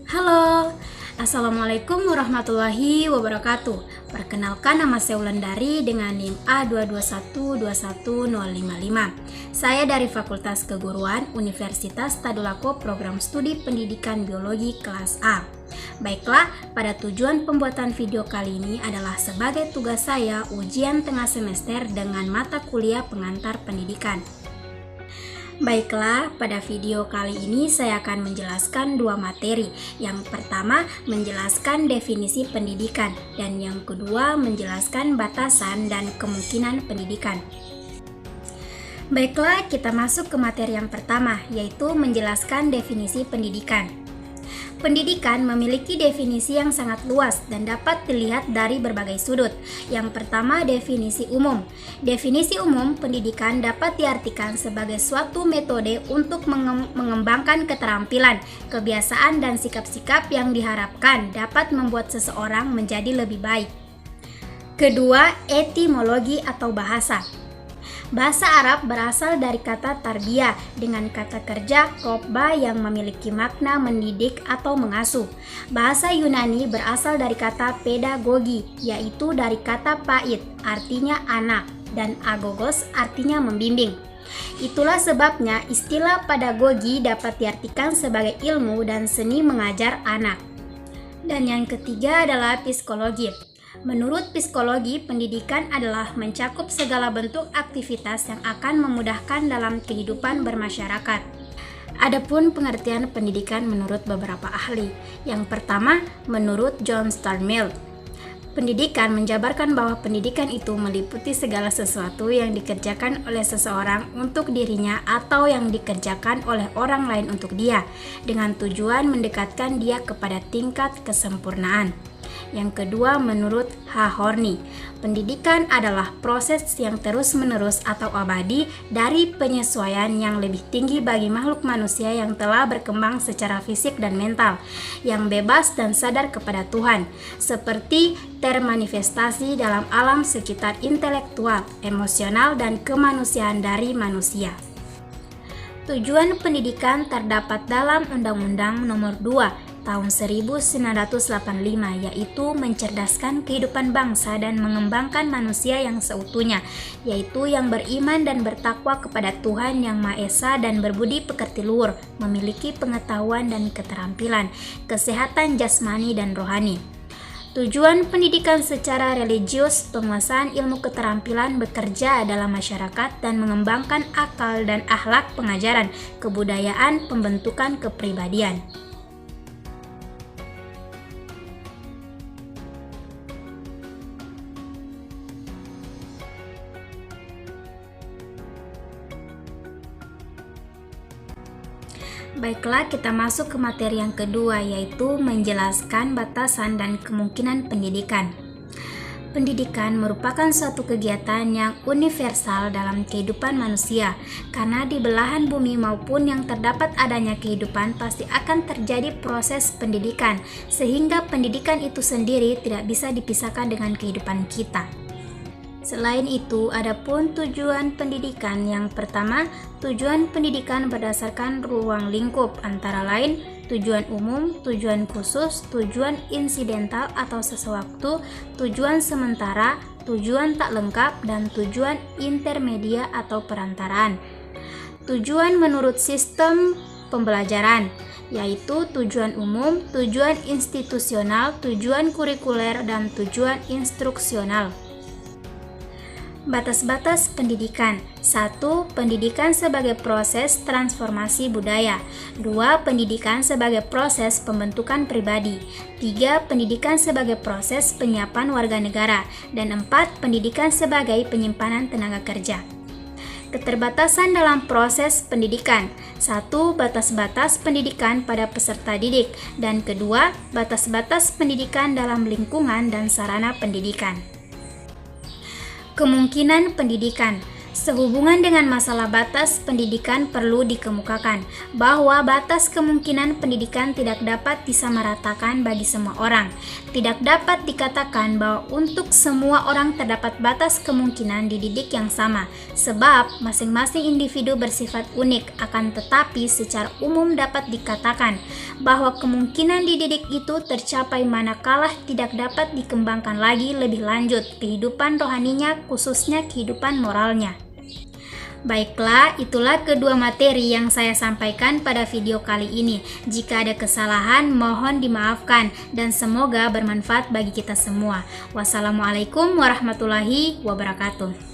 Halo, Assalamualaikum warahmatullahi wabarakatuh. Perkenalkan, nama saya Wulandari dengan NIM A221211055. Saya dari Fakultas Keguruan Universitas Tadulako Program Studi Pendidikan Biologi kelas A. Baiklah, pada tujuan pembuatan video kali ini adalah sebagai tugas saya ujian tengah semester dengan mata kuliah pengantar pendidikan. Baiklah, pada video kali ini saya akan menjelaskan dua materi. Yang pertama, menjelaskan definisi pendidikan, dan yang kedua, menjelaskan batasan dan kemungkinan pendidikan. Baiklah, kita masuk ke materi yang pertama, yaitu menjelaskan definisi pendidikan. Pendidikan memiliki definisi yang sangat luas dan dapat dilihat dari berbagai sudut. Yang pertama, definisi umum. Definisi umum pendidikan dapat diartikan sebagai suatu metode untuk mengembangkan keterampilan, kebiasaan, dan sikap-sikap yang diharapkan dapat membuat seseorang menjadi lebih baik. Kedua, etimologi atau bahasa. Bahasa Arab berasal dari kata tarbiyah dengan kata kerja robba yang memiliki makna mendidik atau mengasuh. Bahasa Yunani berasal dari kata pedagogi, yaitu dari kata pait, artinya anak, dan agogos artinya membimbing. Itulah sebabnya istilah pedagogi dapat diartikan sebagai ilmu dan seni mengajar anak. Dan yang ketiga adalah psikologi. Menurut psikologi, pendidikan adalah mencakup segala bentuk aktivitas yang akan memudahkan dalam kehidupan bermasyarakat. Adapun pengertian pendidikan menurut beberapa ahli. Yang pertama, menurut John Stuart Mill, pendidikan menjabarkan bahwa pendidikan itu meliputi segala sesuatu yang dikerjakan oleh seseorang untuk dirinya atau yang dikerjakan oleh orang lain untuk dia, dengan tujuan mendekatkan dia kepada tingkat kesempurnaan. Yang kedua, menurut H. Horney, pendidikan adalah proses yang terus-menerus atau abadi dari penyesuaian yang lebih tinggi bagi makhluk manusia yang telah berkembang secara fisik dan mental, yang bebas dan sadar kepada Tuhan, seperti termanifestasi dalam alam sekitar intelektual, emosional, dan kemanusiaan dari manusia. Tujuan pendidikan terdapat dalam Undang-Undang Nomor 2 Tahun 1985, yaitu mencerdaskan kehidupan bangsa dan mengembangkan manusia yang seutuhnya, yaitu yang beriman dan bertakwa kepada Tuhan Yang Maha Esa dan berbudi pekerti luhur, memiliki pengetahuan dan keterampilan, kesehatan jasmani dan rohani. Tujuan pendidikan secara religius, penguasaan ilmu keterampilan bekerja dalam masyarakat dan mengembangkan akal dan akhlak pengajaran, kebudayaan, pembentukan kepribadian. Baiklah, kita masuk ke materi yang kedua, yaitu menjelaskan batasan dan kemungkinan pendidikan. Pendidikan merupakan suatu kegiatan yang universal dalam kehidupan manusia, karena di belahan bumi maupun yang terdapat adanya kehidupan pasti akan terjadi proses pendidikan, sehingga pendidikan itu sendiri tidak bisa dipisahkan dengan kehidupan kita. Selain itu, adapun tujuan pendidikan. Yang pertama, tujuan pendidikan berdasarkan ruang lingkup, antara lain tujuan umum, tujuan khusus, tujuan insidental atau sesewaktu, tujuan sementara, tujuan tak lengkap, dan tujuan intermedia atau perantaraan. Tujuan menurut sistem pembelajaran, yaitu tujuan umum, tujuan institusional, tujuan kurikuler, dan tujuan instruksional. Batas-batas pendidikan. 1. Pendidikan sebagai proses transformasi budaya. 2. Pendidikan sebagai proses pembentukan pribadi. 3. Pendidikan sebagai proses penyiapan warga negara. Dan 4. Pendidikan sebagai penyimpanan tenaga kerja. Keterbatasan dalam proses pendidikan. 1. Batas-batas pendidikan pada peserta didik. Dan kedua, batas-batas pendidikan dalam lingkungan dan sarana pendidikan. Kemungkinan pendidikan. Sehubungan dengan masalah batas pendidikan perlu dikemukakan bahwa batas kemungkinan pendidikan tidak dapat disamaratakan bagi semua orang. Tidak dapat dikatakan bahwa untuk semua orang terdapat batas kemungkinan dididik yang sama, sebab masing-masing individu bersifat unik. Akan tetapi secara umum dapat dikatakan bahwa kemungkinan dididik itu tercapai manakala tidak dapat dikembangkan lagi lebih lanjut kehidupan rohaninya, khususnya kehidupan moralnya. Baiklah, itulah kedua materi yang saya sampaikan pada video kali ini. Jika ada kesalahan, mohon dimaafkan dan semoga bermanfaat bagi kita semua. Wassalamualaikum warahmatullahi wabarakatuh.